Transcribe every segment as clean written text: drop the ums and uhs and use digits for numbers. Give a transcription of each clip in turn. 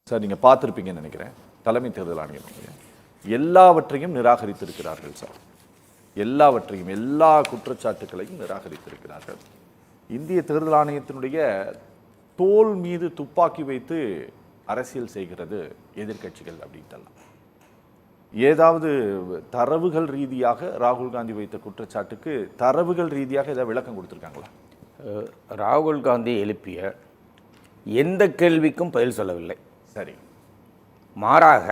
Sir நீங்கள் பார்த்துருப்பீங்கன்னு நினைக்கிறேன். தலைமை தேர்தல் ஆணையம் எல்லாவற்றையும் நிராகரித்திருக்கிறார்கள் சார். எல்லாவற்றையும், எல்லா குற்றச்சாட்டுகளையும் நிராகரித்திருக்கிறார்கள். இந்திய தேர்தல் ஆணையத்தினுடைய தோல் மீது துப்பாக்கி வைத்து அரசியல் செய்கிறது எதிர்க்கட்சிகள் அப்படின்ட்டலாம். ஏதாவது தரவுகள் ரீதியாக ராகுல் காந்தி வைத்த குற்றச்சாட்டுக்கு தரவுகள் ரீதியாக ஏதாவது விளக்கம் கொடுத்துருக்காங்களா? ராகுல் காந்தி எழுப்பிய எந்த கேள்விக்கும் பதில் சொல்லவில்லை. சரி. மாறாக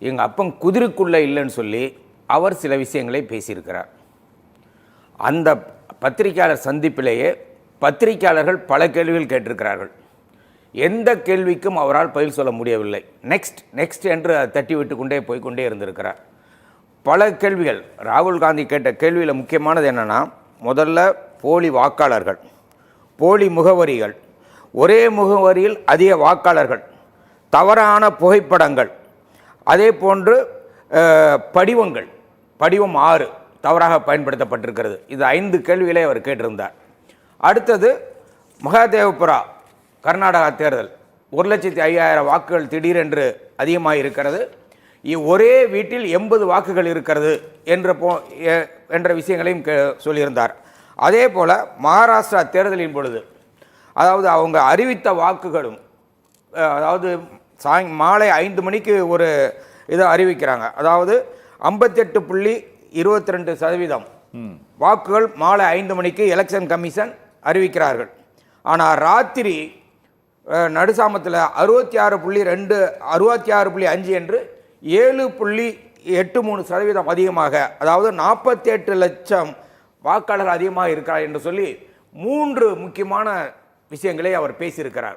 எங்கள் அப்பன் குதிரைக்குள்ளே இல்லைன்னு சொல்லி அவர் சில விஷயங்களை பேசியிருக்கிறார். அந்த பத்திரிகையாளர் சந்திப்பிலேயே பத்திரிகையாளர்கள் பல கேள்விகள் கேட்டிருக்கிறார்கள். எந்த கேள்விக்கும் அவரால் பதில் சொல்ல முடியவில்லை. நெக்ஸ்ட் என்று தட்டி விட்டு கொண்டே போய்கொண்டே இருந்திருக்கிறார். பல கேள்விகள் ராகுல் காந்தி கேட்ட கேள்வியில் முக்கியமானது என்னென்னா, முதல்ல போலி வாக்காளர்கள், போலி முகவரிகள், ஒரே முகவரியில் அதிக வாக்காளர்கள், தவறான புகைப்படங்கள், அதே போன்று படிவங்கள், படிவம் 6 தவறாக பயன்படுத்தப்பட்டிருக்கிறது. இது 5 கேள்விகளை அவர் கேட்டிருந்தார். அடுத்தது மகாதேவபுரா கர்நாடகா தேர்தல் 1,05,000 வாக்குகள் திடீரென்று அதிகமாக இருக்கிறது. ஒரே வீட்டில் 80 வாக்குகள் இருக்கிறது என்ற விஷயங்களையும் சொல்லியிருந்தார். அதே போல் மகாராஷ்டிரா தேர்தலின் பொழுது, அதாவது அவங்க அறிவித்த வாக்குகளும், அதாவது மாலை 5 மணிக்கு ஒரு இதை அறிவிக்கிறாங்க. அதாவது 58.22% வாக்குகள் மாலை 5 மணிக்கு எலெக்ஷன் கமிஷன் அறிவிக்கிறார்கள். ஆனால் ராத்திரி நடுசாமத்தில் 66.5 என்று 7.83% அதிகமாக, அதாவது 48 லட்சம் வாக்காளர்கள் அதிகமாக இருக்கிறார் என்று சொல்லி 3 முக்கியமான விஷயங்களை அவர் பேசியிருக்கிறார்.